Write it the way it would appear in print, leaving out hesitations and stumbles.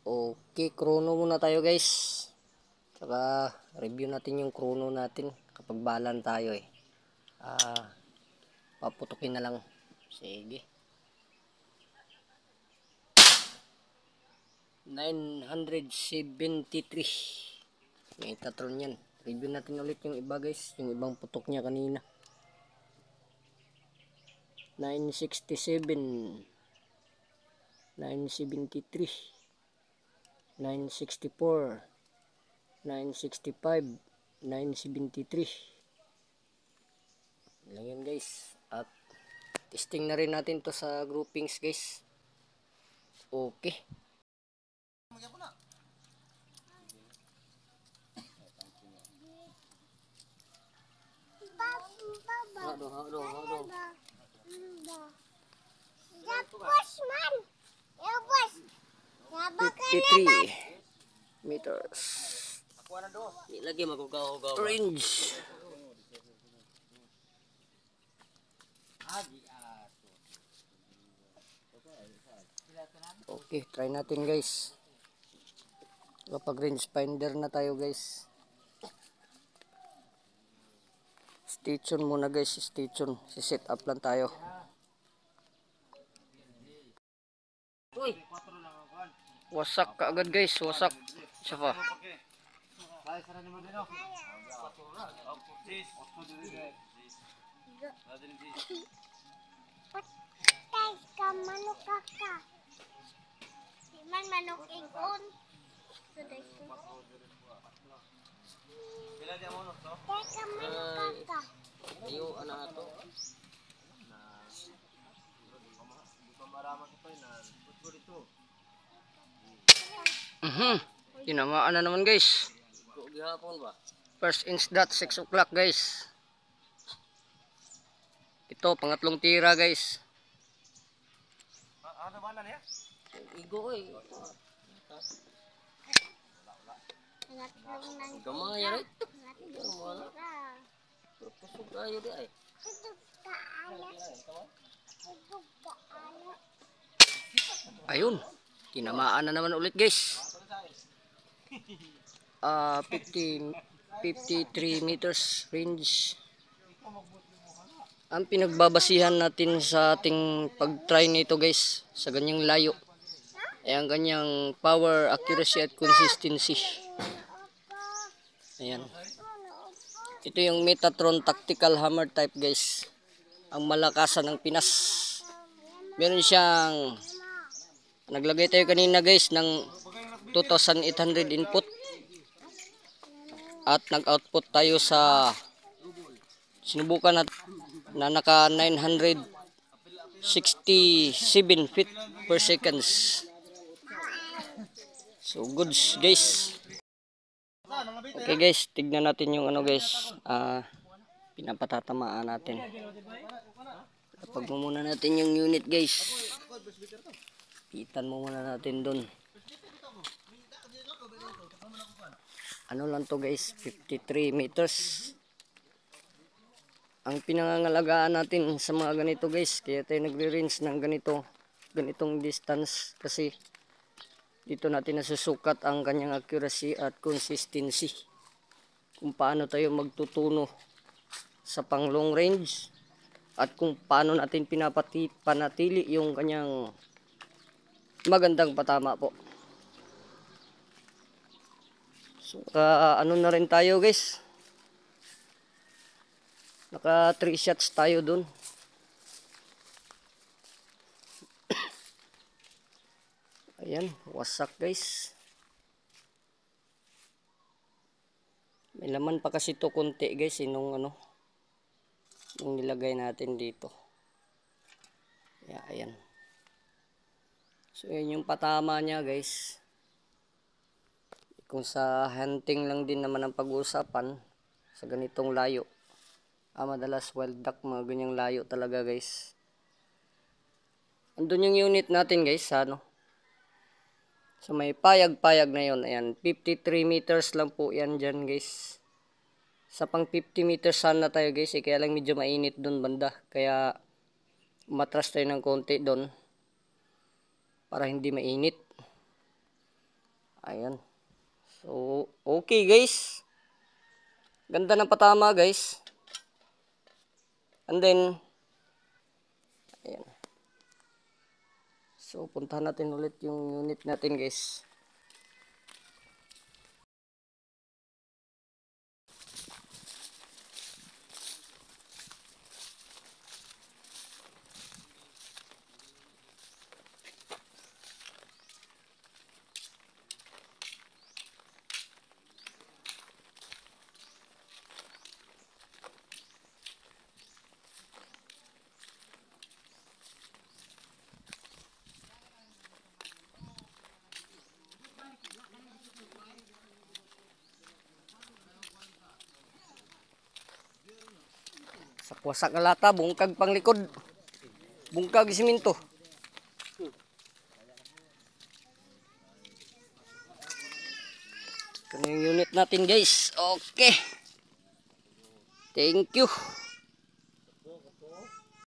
Okay, chrono muna tayo guys. Saka review natin yung chrono natin kapag balan tayo eh. Paputukin na lang. Sige. 973. May Metatron yan. Review natin ulit yung iba guys. Yung ibang putok niya kanina. 967. 973. 964. 965. 973. Lang yan guys. At testing na rin natin to sa groupings guys. Okay. Hado. 53 meters. Ilagay magugaw-gaw. Range. Okay, try natin guys. Kapag range finder na tayo guys. Stay tuned muna guys, stay tuned. Si-set up lang tayo. Uy. Wasak ka agad guys, wasak. Isa pa. Manok ingon. Bila dia manok to? Teka manok ka. Ayo ana ato. Tinamaan na naman guys. First inch dot 6 o'clock guys. Ito pangatlong tira guys. Ano ba na niya? Igo eh. Gamay ay. Pusog ayo di ay. Ayun. Tinamaan na naman ulit guys. 53 meters range. Ang pinagbabasihan natin sa ating pag-try nito guys, sa ganyang layo, ay ang ganyang power, accuracy at consistency. Ayan. Ito yung Metatron Tactical Hammer type guys. Ang malakasan ng Pinas. Meron siyang, naglagay tayo kanina guys ng 2,800 input. At nag-output tayo sa, sinubukan na naka 967 feet per seconds. So goods guys. Okay guys, tignan natin yung ano guys, pinapatatamaan natin. Kapag mo muna natin yung unit guys. Pitan mo muna natin dun. Ano lang to guys, 53 meters. Ang pinangangalagaan natin sa mga ganito guys, kaya tayo nagre-range ng ganitong distance kasi dito natin nasusukat ang kanyang accuracy at consistency. Kung paano tayo magtutuno sa pang long range at kung paano natin panatili yung kanyang magandang patama po. So ano na rin tayo guys, naka 3 shots tayo dun. Ayan, wasak guys. May laman pa kasi to konti guys, nung nilagay natin dito. Ayan. So yan yung patama niya guys. Kung sa hunting lang din naman ang pag-uusapan sa ganitong layo, madalas wild duck, mga ganyang layo talaga guys. Andun yung unit natin guys, so may payag-payag na yun. Ayan, 53 meters lang po yan dyan guys. Sa pang 50 meters sana tayo guys, kaya lang medyo mainit dun banda. Kaya umatras tayo ng konti dun para hindi mainit. Ayan. So, okay guys. Ganda ng patama guys. And then, ayan. So, puntahan natin ulit yung unit natin guys. Wasak na lata, bungkag pang likod. Bungkag siminto. Ito na yung unit natin guys. Okay. Thank you.